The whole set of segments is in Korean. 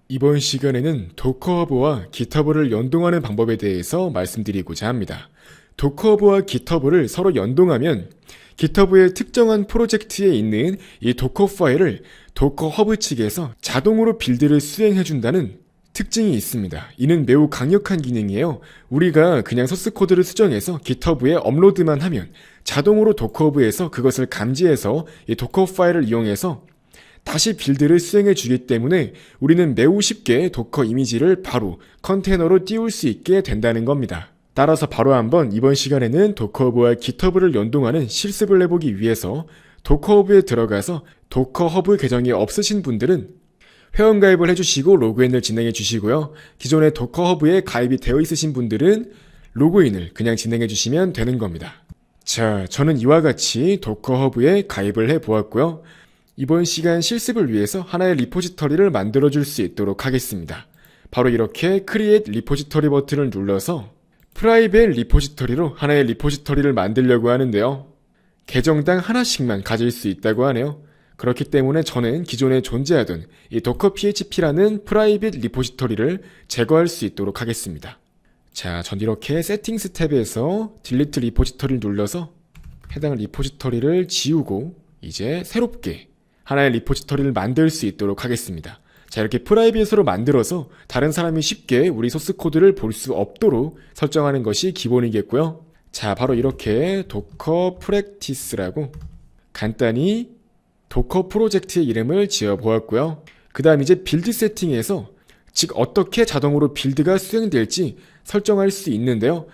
이번 시간에는 도커허브와 깃허브를 연동하는 방법에 대해서 말씀드리고자 합니다. 도커허브와 깃허브를 서로 연동하면 깃허브의 특정한 프로젝트에 있는 이 도커 파일을 도커허브 측에서 자동으로 빌드를 수행해준다는 특징이 있습니다. 이는 매우 강력한 기능이에요. 우리가 그냥 소스 코드를 수정해서 깃허브에 업로드만 하면 자동으로 도커허브에서 그것을 감지해서 이 도커 파일을 이용해서 다시 빌드를 수행해 주기 때문에 우리는 매우 쉽게 도커 이미지를 바로 컨테이너로 띄울 수 있게 된다는 겁니다. 따라서 바로 한번 이번 시간에는 도커허브와 깃허브를 연동하는 실습을 해보기 위해서 도커허브에 들어가서 도커허브 계정이 없으신 분들은 회원가입을 해주시고 로그인을 진행해 주시고요. 기존에 도커허브에 가입이 되어 있으신 분들은 로그인을 그냥 진행해 주시면 되는 겁니다. 자, 저는 이와 같이 도커허브에 가입을 해 보았고요. 이번 시간 실습을 위해서 하나의 리포지터리를 만들어 줄 수 있도록 하겠습니다. 바로 이렇게 크리에이트 리포지터리 버튼을 눌러서 프라이빗 리포지터리로 하나의 리포지터리를 만들려고 하는데요. 계정당 하나씩만 가질 수 있다고 하네요. 그렇기 때문에 저는 기존에 존재하던 이 도커 php라는 프라이빗 리포지터리를 제거할 수 있도록 하겠습니다. 자, 전 이렇게 세팅스 탭에서 딜리트 리포지터리를 눌러서 해당 리포지터리를 지우고 이제 새롭게 하나의 리포지터리를 만들 수 있도록 하겠습니다. 자, 이렇게 프라이빗으로 만들어서 다른 사람이 쉽게 우리 소스 코드를 볼 수 없도록 설정하는 것이 기본이겠고요. 자, 바로 이렇게 도커 프랙티스라고 간단히 도커 프로젝트의 이름을 지어 보았고요. 그 다음 이제 빌드 세팅에서 즉 어떻게 자동으로 빌드가 수행될지 설정할 수 있는데요.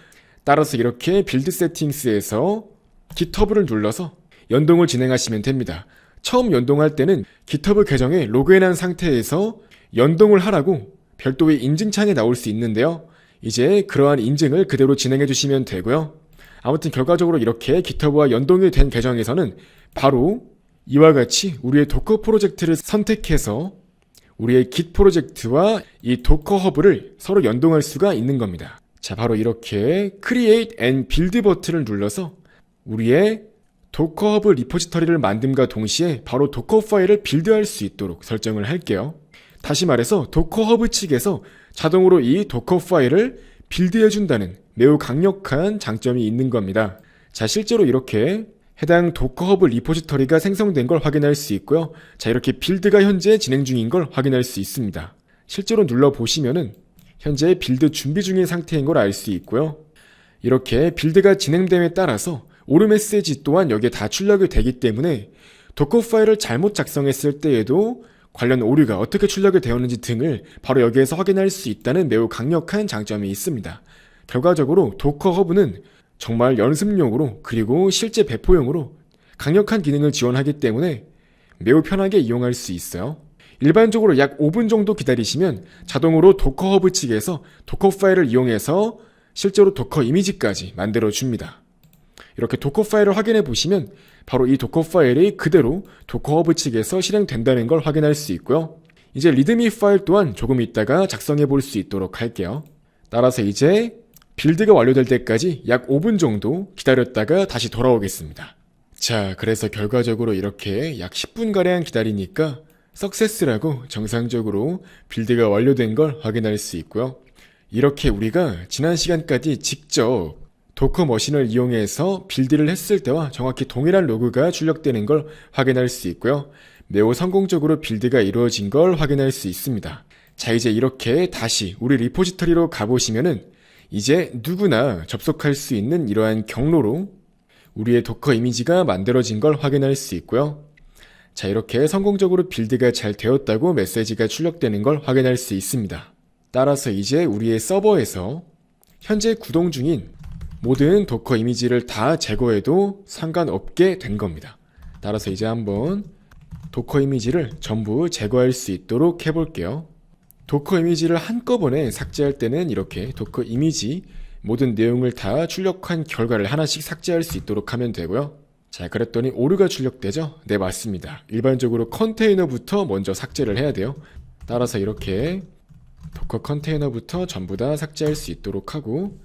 따라서 이렇게 빌드 세팅스에서 깃허브를 눌러서 연동을 진행하시면 됩니다. 처음 연동할 때는 깃허브 계정에 로그인한 상태에서 연동을 하라고 별도의 인증창에 나올 수 있는데요. 이제 그러한 인증을 그대로 진행해 주시면 되고요. 아무튼 결과적으로 이렇게 깃허브와 연동이 된 계정에서는 바로 이와 같이 우리의 도커 프로젝트를 선택해서 우리의 깃 프로젝트와 이 도커 허브를 서로 연동할 수가 있는 겁니다. 자, 바로 이렇게 Create and Build 버튼을 눌러서 우리의 도커 허브 리포지터리를 만듦과 동시에 바로 도커 파일을 빌드할 수 있도록 설정을 할게요. 다시 말해서 도커 허브 측에서 자동으로 이 도커 파일을 빌드해준다는 매우 강력한 장점이 있는 겁니다. 자, 실제로 이렇게 해당 도커 허브 리포지터리가 생성된 걸 확인할 수 있고요. 자, 이렇게 빌드가 현재 진행 중인 걸 확인할 수 있습니다. 실제로 눌러보시면은 현재 빌드 준비 중인 상태인 걸 알 수 있고요. 이렇게 빌드가 진행됨에 따라서 오류 메시지 또한 여기에 다 출력이 되기 때문에 도커 파일을 잘못 작성했을 때에도 관련 오류가 어떻게 출력이 되었는지 등을 바로 여기에서 확인할 수 있다는 매우 강력한 장점이 있습니다. 결과적으로 도커 허브는 정말 연습용으로 그리고 실제 배포용으로 강력한 기능을 지원하기 때문에 매우 편하게 이용할 수 있어요. 일반적으로 약 5분 정도 기다리시면 자동으로 도커 허브 측에서 도커 파일을 이용해서 실제로 도커 이미지까지 만들어 줍니다. 이렇게 도커 파일을 확인해 보시면 바로 이 도커 파일이 그대로 도커 허브 측에서 실행된다는 걸 확인할 수 있고요. 이제 리드미 파일 또한 조금 있다가 작성해 볼 수 있도록 할게요. 따라서 이제 빌드가 완료될 때까지 약 5분 정도 기다렸다가 다시 돌아오겠습니다. 자, 그래서 결과적으로 이렇게 약 10분가량 기다리니까 석세스라고 정상적으로 빌드가 완료된 걸 확인할 수 있고요. 이렇게 우리가 지난 시간까지 직접 도커 머신을 이용해서 빌드를 했을 때와 정확히 동일한 로그가 출력되는 걸 확인할 수 있고요. 매우 성공적으로 빌드가 이루어진 걸 확인할 수 있습니다. 자, 이제 이렇게 다시 우리 리포지터리로 가보시면은 이제 누구나 접속할 수 있는 이러한 경로로 우리의 도커 이미지가 만들어진 걸 확인할 수 있고요. 자, 이렇게 성공적으로 빌드가 잘 되었다고 메시지가 출력되는 걸 확인할 수 있습니다. 따라서 이제 우리의 서버에서 현재 구동 중인 모든 도커 이미지를 다 제거해도 상관없게 된 겁니다. 따라서 이제 한번 도커 이미지를 전부 제거할 수 있도록 해볼게요. 도커 이미지를 한꺼번에 삭제할 때는 이렇게 도커 이미지 모든 내용을 다 출력한 결과를 하나씩 삭제할 수 있도록 하면 되고요. 자, 그랬더니 오류가 출력되죠? 네, 맞습니다. 일반적으로 컨테이너부터 먼저 삭제를 해야 돼요. 따라서 이렇게 도커 컨테이너부터 전부 다 삭제할 수 있도록 하고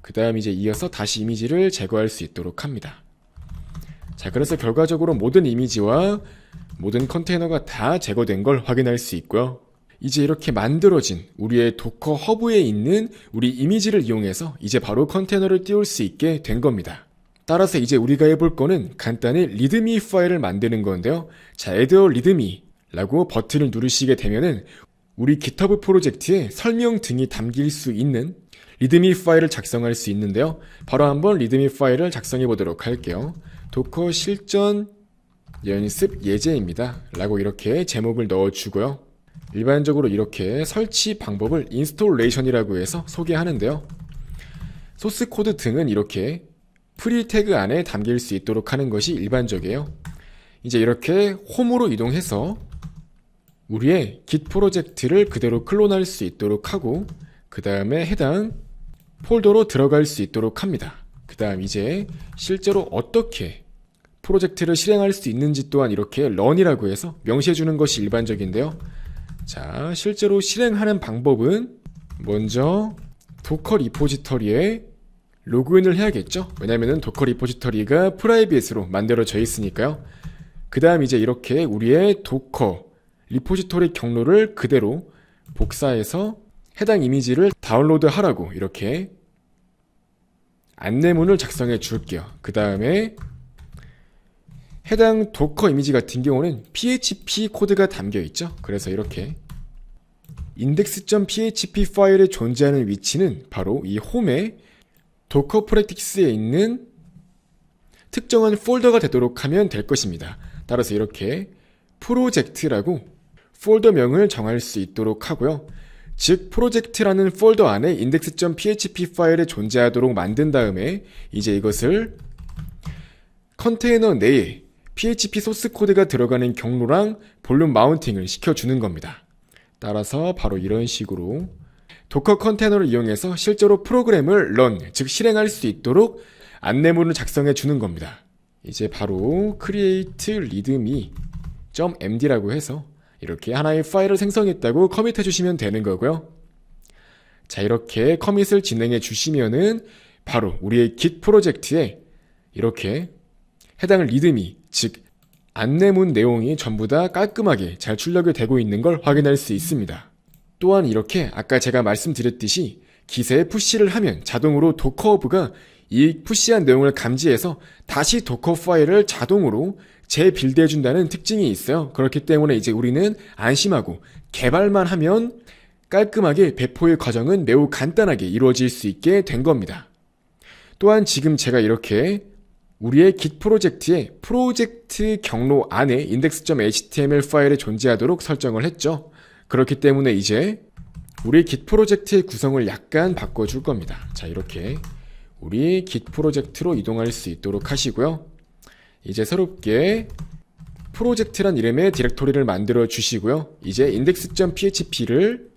그 다음 이제 이어서 다시 이미지를 제거할 수 있도록 합니다. 자, 그래서 결과적으로 모든 이미지와 모든 컨테이너가 다 제거된 걸 확인할 수 있고요. 이제 이렇게 만들어진 우리의 도커 허브에 있는 우리 이미지를 이용해서 이제 바로 컨테이너를 띄울 수 있게 된 겁니다. 따라서 이제 우리가 해볼 거는 간단히 리드미 파일을 만드는 건데요. 자, add a readme 라고 버튼을 누르시게 되면은 우리 GitHub 프로젝트에 설명 등이 담길 수 있는 리드미 파일을 작성할 수 있는데요. 바로 한번 리드미 파일을 작성해 보도록 할게요. 도커 실전 연습 예제입니다. 라고 이렇게 제목을 넣어주고요. 일반적으로 이렇게 설치 방법을 인스톨레이션이라고 해서 소개하는데요. 소스 코드 등은 이렇게 프리 태그 안에 담길 수 있도록 하는 것이 일반적이에요. 이제 이렇게 홈으로 이동해서 우리의 git 프로젝트를 그대로 클론할 수 있도록 하고 그 다음에 해당 폴더로 들어갈 수 있도록 합니다. 그 다음 이제 실제로 어떻게 프로젝트를 실행할 수 있는지 또한 이렇게 run이라고 해서 명시해 주는 것이 일반적인데요. 자, 실제로 실행하는 방법은 먼저 도커 리포지터리에 로그인을 해야겠죠. 왜냐면은 도커 리포지터리가 프라이빗으로 만들어져 있으니까요. 그 다음 이제 이렇게 우리의 도커 리포지터리 경로를 그대로 복사해서 해당 이미지를 다운로드 하라고 이렇게 안내문을 작성해 줄게요. 그 다음에 해당 도커 이미지 같은 경우는 PHP 코드가 담겨 있죠. 그래서 이렇게 index.php 파일에 존재하는 위치는 바로 이 홈에 도커 프랙티스에 있는 특정한 폴더가 되도록 하면 될 것입니다. 따라서 이렇게 프로젝트라고 폴더명을 정할 수 있도록 하고요. 즉 프로젝트라는 폴더 안에 index.php 파일에 존재하도록 만든 다음에 이제 이것을 컨테이너 내에 PHP 소스 코드가 들어가는 경로랑 볼륨 마운팅을 시켜주는 겁니다. 따라서 바로 이런 식으로 도커 컨테이너를 이용해서 실제로 프로그램을 run, 즉 실행할 수 있도록 안내문을 작성해 주는 겁니다. 이제 바로 create readme.md라고 해서 이렇게 하나의 파일을 생성했다고 커밋해 주시면 되는 거고요. 자, 이렇게 커밋을 진행해 주시면은 바로 우리의 git 프로젝트에 이렇게 해당 리드미, 즉 안내문 내용이 전부 다 깔끔하게 잘 출력이 되고 있는 걸 확인할 수 있습니다. 또한 이렇게 아까 제가 말씀드렸듯이 git에 푸시를 하면 자동으로 도커 허브가 이 푸시한 내용을 감지해서 다시 도커 파일을 자동으로 재빌드해 준다는 특징이 있어요. 그렇기 때문에 이제 우리는 안심하고 개발만 하면 깔끔하게 배포의 과정은 매우 간단하게 이루어질 수 있게 된 겁니다. 또한 지금 제가 이렇게 우리의 git 프로젝트에 프로젝트 경로 안에 index.html 파일에 존재하도록 설정을 했죠. 그렇기 때문에 이제 우리 git 프로젝트의 구성을 약간 바꿔줄 겁니다. 자, 이렇게 우리 git 프로젝트로 이동할 수 있도록 하시고요. 이제 새롭게 프로젝트란 이름의 디렉토리를 만들어 주시고요. 이제 index.php를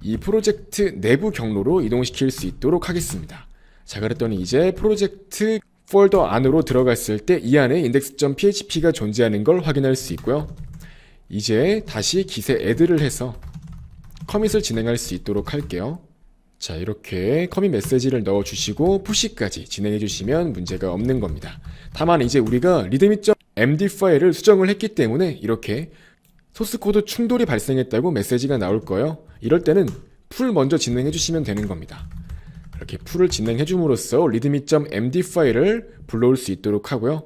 이 프로젝트 내부 경로로 이동시킬 수 있도록 하겠습니다. 자, 그랬더니 이제 프로젝트 폴더 안으로 들어갔을 때 이 안에 index.php가 존재하는 걸 확인할 수 있고요. 이제 다시 git에 add를 해서 커밋을 진행할 수 있도록 할게요. 자, 이렇게 커밋 메시지를 넣어주시고 푸시까지 진행해주시면 문제가 없는 겁니다. 다만 이제 우리가 readme.md 파일을 수정을 했기 때문에 이렇게 소스코드 충돌이 발생했다고 메시지가 나올 거예요. 이럴 때는 풀 먼저 진행해주시면 되는 겁니다. 이렇게 풀을 진행해줌으로써 readme.md 파일을 불러올 수 있도록 하고요.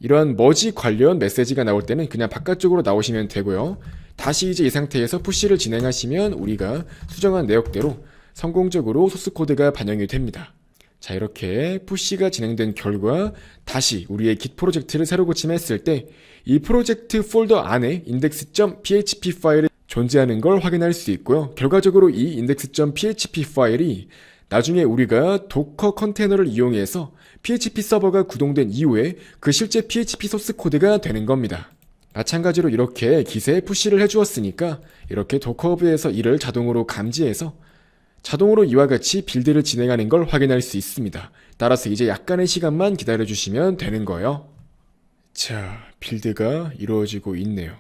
이러한 머지 관련 메시지가 나올 때는 그냥 바깥쪽으로 나오시면 되고요. 다시 이제 이 상태에서 푸시를 진행하시면 우리가 수정한 내역대로 성공적으로 소스코드가 반영이 됩니다. 자, 이렇게 푸시가 진행된 결과 다시 우리의 git 프로젝트를 새로 고침했을 때 이 프로젝트 폴더 안에 index.php 파일이 존재하는 걸 확인할 수 있고요. 결과적으로 이 index.php 파일이 나중에 우리가 도커 컨테이너를 이용해서 PHP 서버가 구동된 이후에 그 실제 PHP 소스 코드가 되는 겁니다. 마찬가지로 이렇게 git에 푸시를 해주었으니까 이렇게 도커 허브에서 이를 자동으로 감지해서 자동으로 이와 같이 빌드를 진행하는 걸 확인할 수 있습니다. 따라서 이제 약간의 시간만 기다려주시면 되는 거예요. 자, 빌드가 이루어지고 있네요.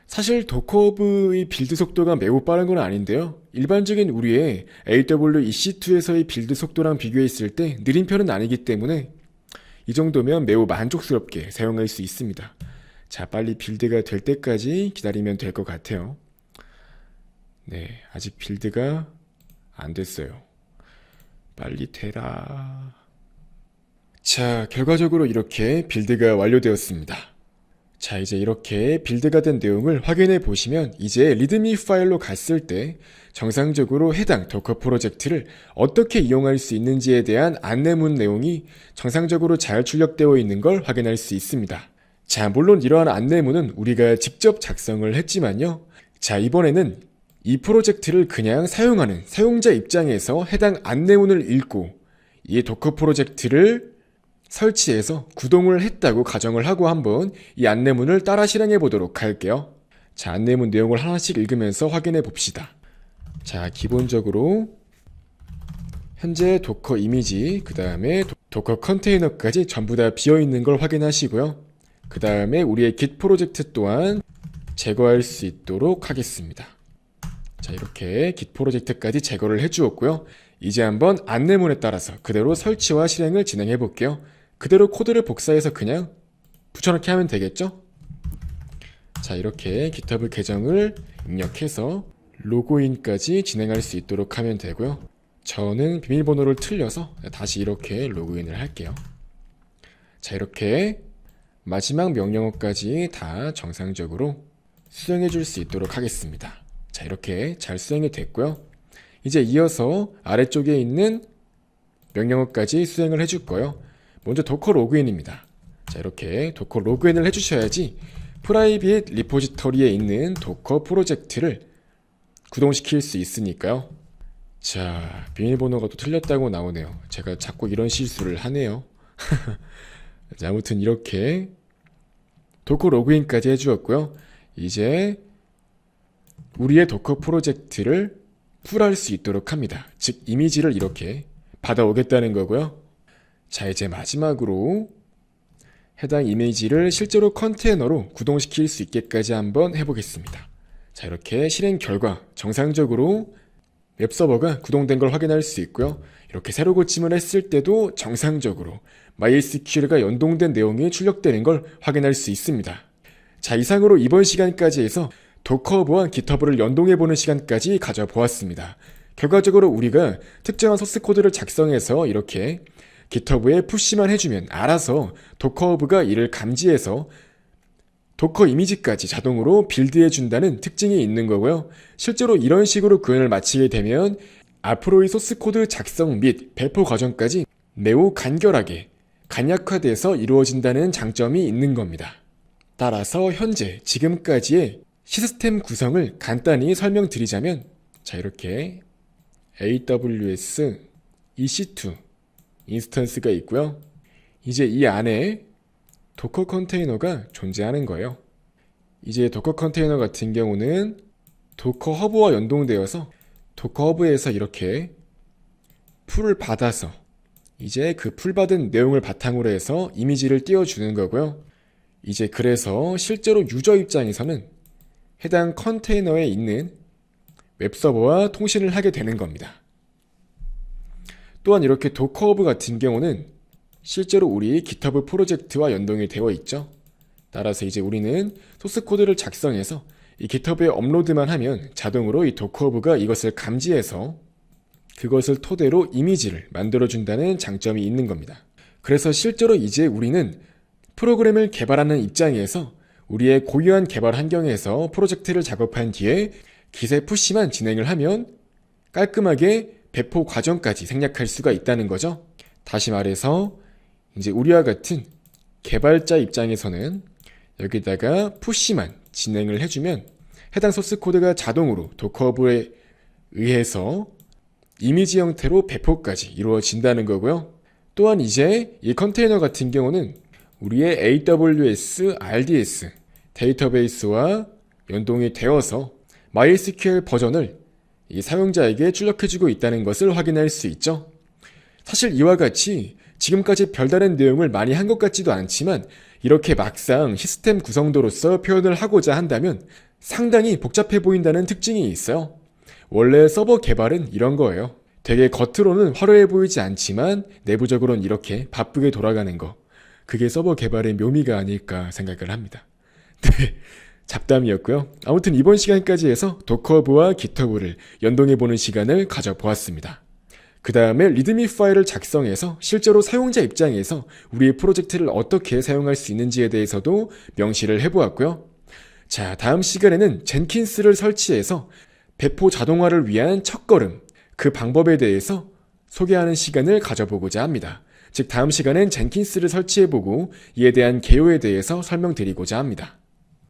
사실 도커 허브의 빌드 속도가 매우 빠른 건 아닌데요. 일반적인 우리의 AWS EC2에서의 빌드 속도랑 비교했을 때 느린 편은 아니기 때문에 이 정도면 매우 만족스럽게 사용할 수 있습니다. 자, 빨리 빌드가 될 때까지 기다리면 될 것 같아요. 네, 아직 빌드가 안 됐어요. 빨리 되라. 자, 결과적으로 이렇게 빌드가 완료되었습니다. 자, 이제 이렇게 빌드가 된 내용을 확인해 보시면 이제 리드미 파일로 갔을 때 정상적으로 해당 도커 프로젝트를 어떻게 이용할 수 있는지에 대한 안내문 내용이 정상적으로 잘 출력되어 있는 걸 확인할 수 있습니다. 자, 물론 이러한 안내문은 우리가 직접 작성을 했지만요. 자, 이번에는 이 프로젝트를 그냥 사용하는 사용자 입장에서 해당 안내문을 읽고 이 도커 프로젝트를 설치해서 구동을 했다고 가정을 하고 한번 이 안내문을 따라 실행해 보도록 할게요. 자, 안내문 내용을 하나씩 읽으면서 확인해 봅시다. 자, 기본적으로 현재 도커 이미지, 그 다음에 도커 컨테이너까지 전부 다 비어있는 걸 확인하시고요. 그 다음에 우리의 git 프로젝트 또한 제거할 수 있도록 하겠습니다. 자, 이렇게 git 프로젝트까지 제거를 해주었고요. 이제 한번 안내문에 따라서 그대로 설치와 실행을 진행해 볼게요. 그대로 코드를 복사해서 그냥 붙여넣기 하면 되겠죠? 자, 이렇게 GitHub 계정을 입력해서 로그인까지 진행할 수 있도록 하면 되고요. 저는 비밀번호를 틀려서 다시 이렇게 로그인을 할게요. 자, 이렇게 마지막 명령어까지 다 정상적으로 수행해 줄 수 있도록 하겠습니다. 자, 이렇게 잘 수행이 됐고요. 이제 이어서 아래쪽에 있는 명령어까지 수행을 해줄 거예요. 먼저 도커 로그인입니다. 자, 이렇게 도커 로그인을 해주셔야지 프라이빗 리포지터리에 있는 도커 프로젝트를 구동시킬 수 있으니까요. 자, 비밀번호가 또 틀렸다고 나오네요. 제가 자꾸 이런 실수를 하네요. 자, 아무튼 이렇게 도커 로그인까지 해주었고요. 이제 우리의 도커 프로젝트를 풀할 수 있도록 합니다. 즉 이미지를 이렇게 받아오겠다는 거고요. 자, 이제 마지막으로 해당 이미지를 실제로 컨테이너로 구동시킬 수 있게까지 한번 해보겠습니다. 자, 이렇게 실행 결과 정상적으로 웹서버가 구동된 걸 확인할 수 있고요. 이렇게 새로 고침을 했을 때도 정상적으로 MySQL과 연동된 내용이 출력되는 걸 확인할 수 있습니다. 자, 이상으로 이번 시간까지 해서 도커허브와 GitHub를 연동해보는 시간까지 가져보았습니다. 결과적으로 우리가 특정한 소스 코드를 작성해서 이렇게 GitHub에 푸시만 해주면 알아서 도커허브가 이를 감지해서 도커 이미지까지 자동으로 빌드해준다는 특징이 있는 거고요. 실제로 이런 식으로 구현을 마치게 되면 앞으로의 소스 코드 작성 및 배포 과정까지 매우 간결하게 간략화돼서 이루어진다는 장점이 있는 겁니다. 따라서 현재 지금까지의 시스템 구성을 간단히 설명드리자면, 자, 이렇게 AWS EC2 인스턴스가 있고요. 이제 이 안에 도커 컨테이너가 존재하는 거예요. 이제 도커 컨테이너 같은 경우는 도커 허브와 연동되어서 도커 허브에서 이렇게 풀을 받아서 이제 그 풀 받은 내용을 바탕으로 해서 이미지를 띄워주는 거고요. 이제 그래서 실제로 유저 입장에서는 해당 컨테이너에 있는 웹서버와 통신을 하게 되는 겁니다. 또한 이렇게 도커 허브 같은 경우는 실제로 우리 GitHub 프로젝트와 연동이 되어 있죠. 따라서 이제 우리는 소스 코드를 작성해서 이 GitHub에 업로드만 하면 자동으로 이 도커 허브가 이것을 감지해서 그것을 토대로 이미지를 만들어준다는 장점이 있는 겁니다. 그래서 실제로 이제 우리는 프로그램을 개발하는 입장에서 우리의 고유한 개발 환경에서 프로젝트를 작업한 뒤에 기세 푸시만 진행을 하면 깔끔하게 배포 과정까지 생략할 수가 있다는 거죠. 다시 말해서 이제 우리와 같은 개발자 입장에서는 여기다가 푸시만 진행을 해주면 해당 소스 코드가 자동으로 도커허브에 의해서 이미지 형태로 배포까지 이루어진다는 거고요. 또한 이제 이 컨테이너 같은 경우는 우리의 AWS RDS 데이터베이스와 연동이 되어서 MySQL 버전을 이 사용자에게 출력해주고 있다는 것을 확인할 수 있죠. 사실 이와 같이 지금까지 별다른 내용을 많이 한 것 같지도 않지만 이렇게 막상 시스템 구성도로서 표현을 하고자 한다면 상당히 복잡해 보인다는 특징이 있어요. 원래 서버 개발은 이런 거예요. 되게 겉으로는 화려해 보이지 않지만 내부적으로는 이렇게 바쁘게 돌아가는 거. 그게 서버 개발의 묘미가 아닐까 생각을 합니다. 네. 잡담이었고요. 아무튼 이번 시간까지 해서 도커브와 깃허브를 연동해보는 시간을 가져보았습니다. 그 다음에 리드미 파일을 작성해서 실제로 사용자 입장에서 우리의 프로젝트를 어떻게 사용할 수 있는지에 대해서도 명시를 해보았고요. 자, 다음 시간에는 젠킨스를 설치해서 배포 자동화를 위한 첫걸음, 그 방법에 대해서 소개하는 시간을 가져보고자 합니다. 즉 다음 시간엔 젠킨스를 설치해보고 이에 대한 개요에 대해서 설명드리고자 합니다.